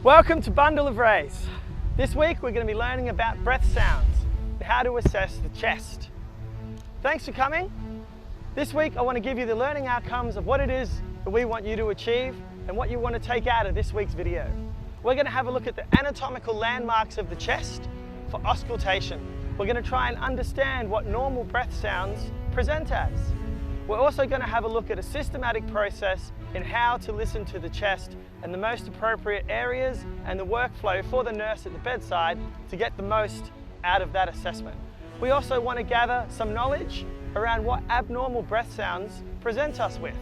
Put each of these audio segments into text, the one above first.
Welcome to Bundle of Rays. This week we're going to be learning about breath sounds and how to assess the chest. Thanks for coming. This week I want to give you the learning outcomes of what it is that we want you to achieve and what you want to take out of this week's video. We're going to have a look at the anatomical landmarks of the chest for auscultation. We're going to try and understand what normal breath sounds present as. We're also going to have a look at a systematic process in how to listen to the chest and the most appropriate areas and the workflow for the nurse at the bedside to get the most out of that assessment. We also want to gather some knowledge around what abnormal breath sounds present us with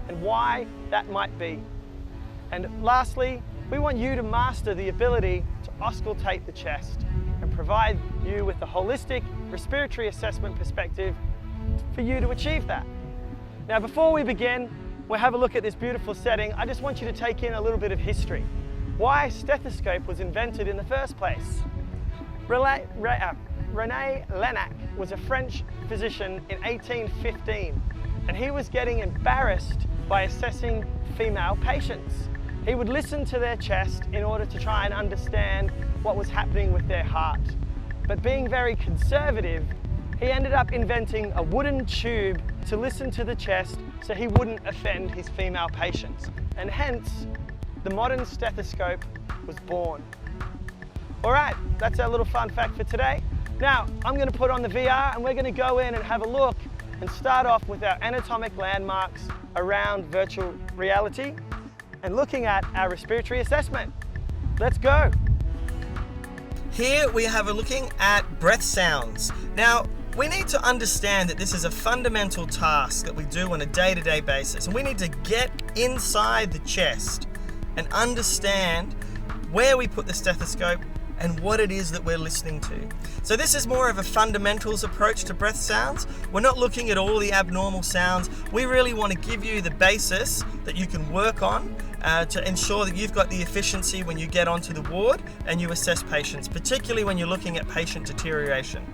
and why that might be. And lastly, we want you to master the ability to auscultate the chest and provide you with a holistic respiratory assessment perspective for you to achieve that. Now, before we begin, we'll have a look at this beautiful setting. I just want you to take in a little bit of history. Why stethoscope was invented in the first place. René Laennec was a French physician in 1815, and he was getting embarrassed by assessing female patients. He would listen to their chest in order to try and understand what was happening with their heart. But being very conservative, he ended up inventing a wooden tube to listen to the chest so he wouldn't offend his female patients. And hence, the modern stethoscope was born. All right, that's our little fun fact for today. Now, I'm going to put on the VR and we're going to go in and have a look and start off with our anatomic landmarks around virtual reality and looking at our respiratory assessment. Let's go. Here we have a looking at breath sounds. Now, we need to understand that this is a fundamental task that we do on a day-to-day basis, and we need to get inside the chest and understand where we put the stethoscope and what it is that we're listening to. So this is more of a fundamentals approach to breath sounds. We're not looking at all the abnormal sounds. We really want to give you the basis that you can work on to ensure that you've got the efficiency when you get onto the ward and you assess patients, particularly when you're looking at patient deterioration.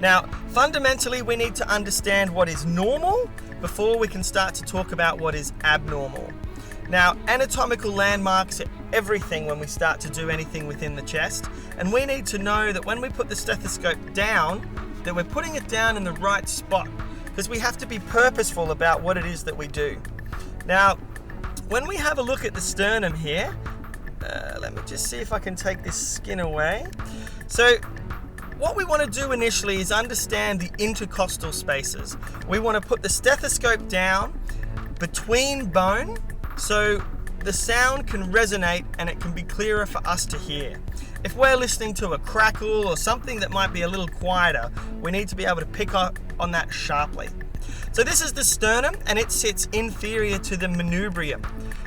Now, fundamentally, we need to understand what is normal before we can start to talk about what is abnormal. Now, anatomical landmarks are everything when we start to do anything within the chest, and we need to know that when we put the stethoscope down, that we're putting it down in the right spot, because we have to be purposeful about what it is that we do. Now, when we have a look at the sternum here, let me just see if I can take this skin away. So, what we want to do initially is understand the intercostal spaces. We want to put the stethoscope down between bone so the sound can resonate and it can be clearer for us to hear. If we're listening to a crackle or something that might be a little quieter, we need to be able to pick up on that sharply. So this is the sternum, and it sits inferior to the manubrium.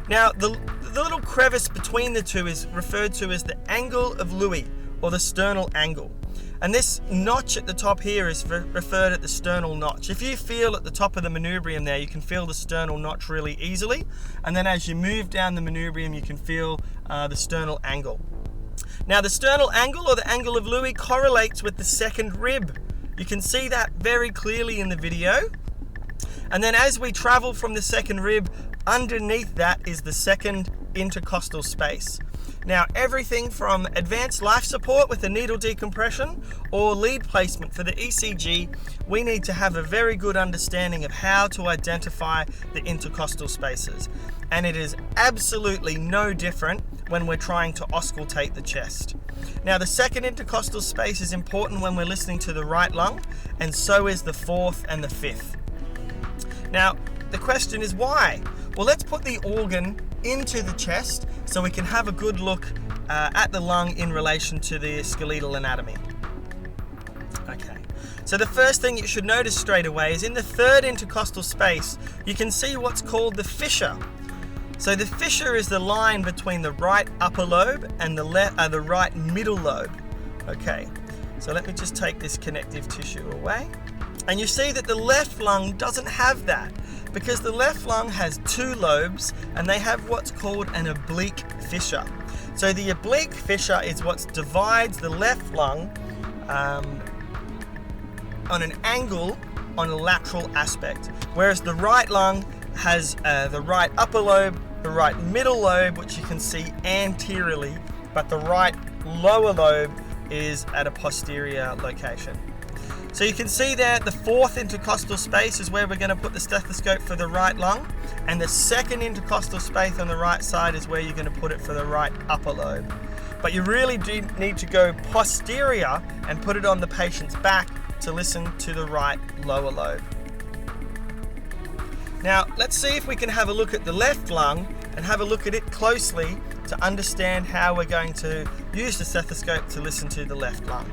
Now, the little crevice between the two is referred to as the angle of Louis, or the sternal angle. And this notch at the top here is referred at the sternal notch. If you feel at the top of the manubrium there, you can feel the sternal notch really easily. And then as you move down the manubrium, you can feel the sternal angle. Now, the sternal angle, or the angle of Louis, correlates with the second rib. You can see that very clearly in the video. And then as we travel from the second rib, underneath that is the second intercostal space. Now, everything from advanced life support with a needle decompression or lead placement for the ECG, we need to have a very good understanding of how to identify the intercostal spaces. And it is absolutely no different when we're trying to auscultate the chest. Now, the second intercostal space is important when we're listening to the right lung, and so is the fourth and the fifth. Now, the question is why? Well, let's put the organ into the chest so we can have a good look at the lung in relation to the skeletal anatomy. Okay, so the first thing you should notice straight away is in the third intercostal space, you can see what's called the fissure. So the fissure is the line between the right upper lobe and the right middle lobe. Okay, so let me just take this connective tissue away. And you see that the left lung doesn't have that, because the left lung has two lobes and they have what's called an oblique fissure. So the oblique fissure is what divides the left lung on an angle on a lateral aspect, whereas the right lung has the right upper lobe the right middle lobe, which you can see anteriorly, but the right lower lobe is at a posterior location. So you can see there the fourth intercostal space is where we're going to put the stethoscope for the right lung, and the second intercostal space on the right side is where you're going to put it for the right upper lobe. But you really do need to go posterior and put it on the patient's back to listen to the right lower lobe. Now let's see if we can have a look at the left lung and have a look at it closely to understand how we're going to use the stethoscope to listen to the left lung.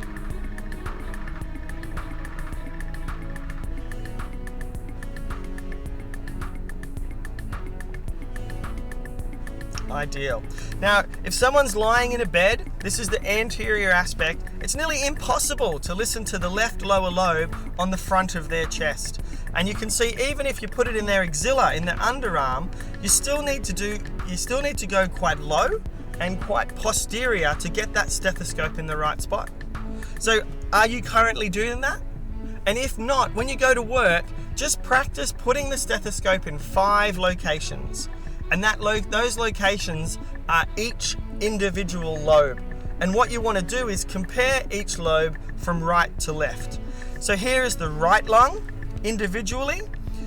Ideal. Now, if someone's lying in a bed, this is the anterior aspect, it's nearly impossible to listen to the left lower lobe on the front of their chest. And you can see even if you put it in their axilla, in their underarm, you still need to go quite low and quite posterior to get that stethoscope in the right spot. So are you currently doing that? And if not, when you go to work, just practice putting the stethoscope in 5 locations. And those locations are each individual lobe. And what you want to do is compare each lobe from right to left. So here is the right lung individually.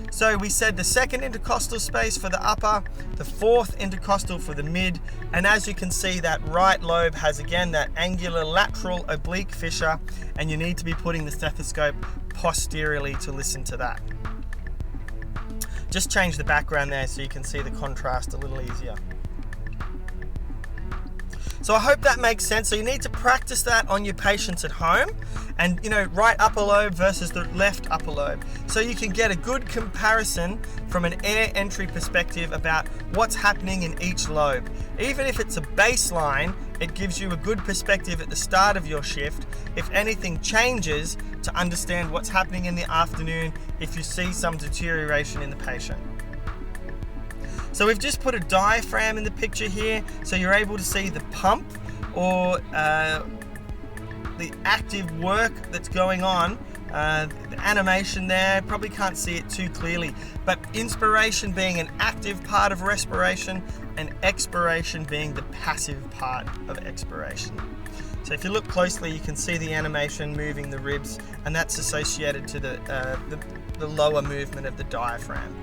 So we said the second intercostal space for the upper, the fourth intercostal for the mid, and as you can see, that right lobe has again that angular lateral oblique fissure, and you need to be putting the stethoscope posteriorly to listen to that. Just change the background there so you can see the contrast a little easier. So I hope that makes sense. So you need to practice that on your patients at home, and right upper lobe versus the left upper lobe, so you can get a good comparison from an air entry perspective about what's happening in each lobe. Even if it's a baseline, it gives you a good perspective at the start of your shift. If anything changes, to understand what's happening in the afternoon if you see some deterioration in the patient. So we've just put a diaphragm in the picture here, so you're able to see the pump or the active work that's going on. The animation there, probably can't see it too clearly, but inspiration being an active part of respiration and expiration being the passive part of expiration. So if you look closely, you can see the animation moving the ribs, and that's associated to the lower movement of the diaphragm.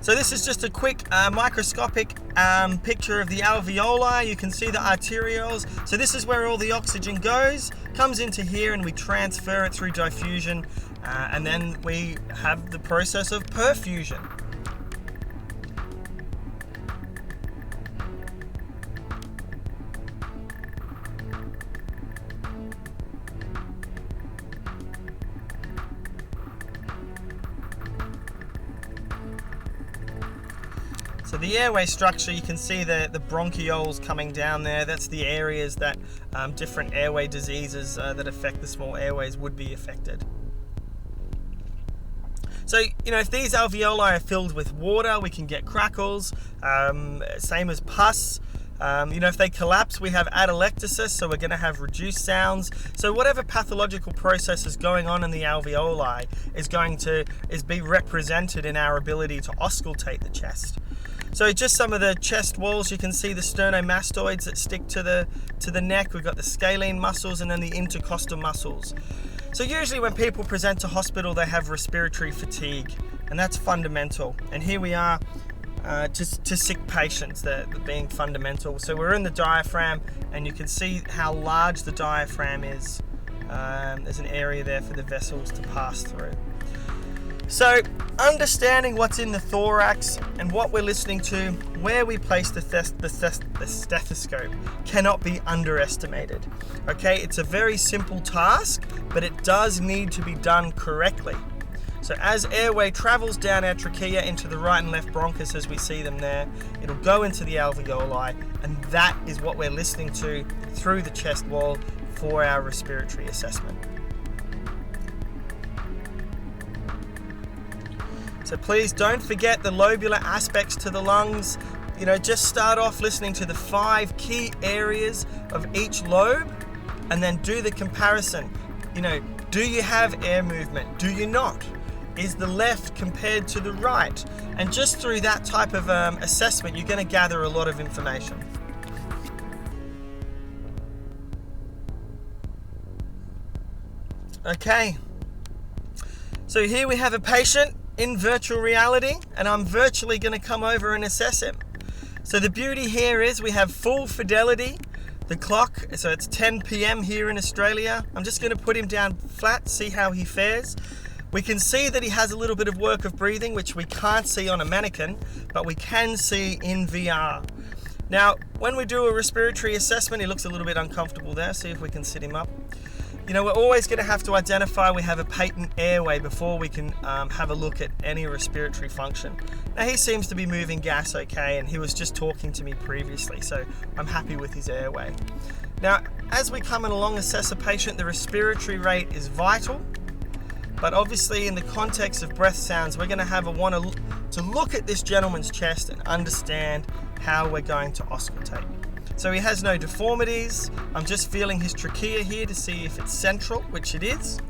So this is just a quick microscopic picture of the alveoli. You can see the arterioles. So this is where all the oxygen goes, comes into here, and we transfer it through diffusion, and then we have the process of perfusion. So the airway structure, you can see the bronchioles coming down there. That's the areas that different airway diseases that affect the small airways would be affected. So, if these alveoli are filled with water, we can get crackles, same as pus. If they collapse, we have atelectasis, so we're going to have reduced sounds. So whatever pathological process is going on in the alveoli is be represented in our ability to auscultate the chest. So just some of the chest walls, you can see the sternomastoids that stick to the neck. We've got the scalene muscles and then the intercostal muscles. So usually when people present to hospital, they have respiratory fatigue, and that's fundamental. And here we are to sick patients, that being fundamental. So we're in the diaphragm, and you can see how large the diaphragm is. There's an area there for the vessels to pass through. So understanding what's in the thorax and what we're listening to, where we place the stethoscope, cannot be underestimated. Okay, it's a very simple task, but it does need to be done correctly. So as airway travels down our trachea into the right and left bronchus, as we see them there, it'll go into the alveoli, and that is what we're listening to through the chest wall for our respiratory assessment. So please don't forget the lobular aspects to the lungs. Just start off listening to the 5 key areas of each lobe, and then do the comparison. Do you have air movement? Do you not? Is the left compared to the right? And just through that type of assessment, you're going to gather a lot of information. Okay, so here we have a patient in virtual reality, and I'm virtually going to come over and assess him. So the beauty here is we have full fidelity. The clock, so it's 10 p.m. here in Australia. I'm just going to put him down flat, see how he fares. We can see that he has a little bit of work of breathing, which we can't see on a mannequin, but we can see in VR. Now, when we do a respiratory assessment, he looks a little bit uncomfortable there. See if we can sit him up. You know, we're always going to have to identify we have a patent airway before we can have a look at any respiratory function. Now, he seems to be moving gas okay, and he was just talking to me previously, so I'm happy with his airway. Now, as we come along assess a patient, the respiratory rate is vital, but obviously in the context of breath sounds, we're going to want to look at this gentleman's chest and understand how we're going to auscultate. So he has no deformities. I'm just feeling his trachea here to see if it's central, which it is.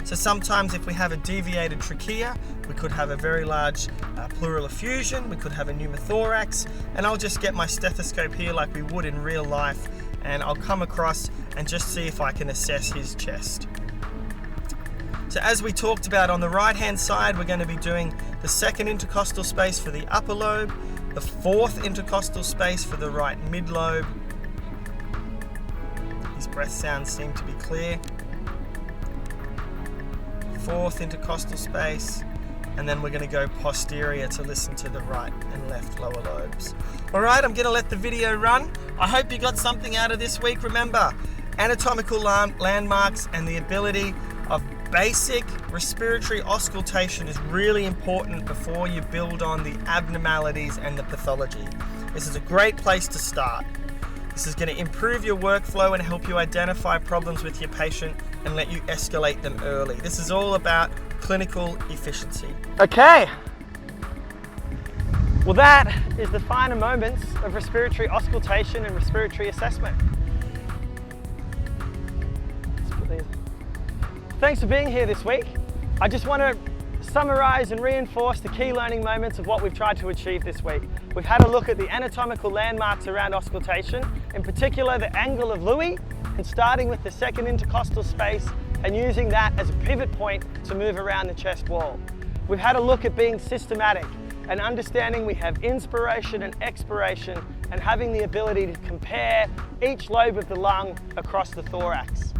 So sometimes if we have a deviated trachea, we could have a very large pleural effusion, we could have a pneumothorax, and I'll just get my stethoscope here like we would in real life, and I'll come across and just see if I can assess his chest. So as we talked about, on the right hand side, we're going to be doing the second intercostal space for the upper lobe, the fourth intercostal space for the right mid-lobe. His breath sounds seem to be clear. Fourth intercostal space, and then we're going to go posterior to listen to the right and left lower lobes. All right, I'm going to let the video run. I hope you got something out of this week. Remember, anatomical landmarks and the ability of basic respiratory auscultation is really important before you build on the abnormalities and the pathology. This is a great place to start. This is going to improve your workflow and help you identify problems with your patient and let you escalate them early. This is all about clinical efficiency. Okay. Well, that is the finer moments of respiratory auscultation and respiratory assessment. Thanks for being here this week. I just want to summarize and reinforce the key learning moments of what we've tried to achieve this week. We've had a look at the anatomical landmarks around auscultation, in particular the angle of Louis, and starting with the second intercostal space and using that as a pivot point to move around the chest wall. We've had a look at being systematic and understanding we have inspiration and expiration and having the ability to compare each lobe of the lung across the thorax.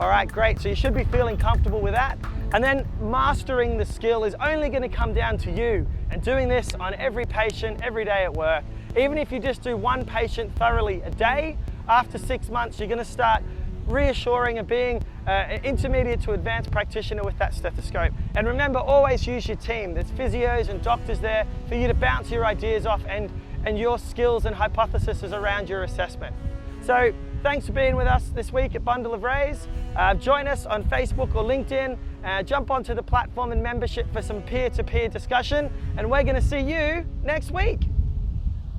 All right, great. So you should be feeling comfortable with that. And then mastering the skill is only going to come down to you and doing this on every patient, every day at work. Even if you just do one patient thoroughly a day, after 6 months, you're going to start reassuring and being an intermediate to advanced practitioner with that stethoscope. And remember, always use your team. There's physios and doctors there for you to bounce your ideas off and your skills and hypotheses around your assessment. So thanks for being with us this week at Bundle of Rays. Join us on Facebook or LinkedIn. Jump onto the platform and membership for some peer-to-peer discussion. And we're going to see you next week.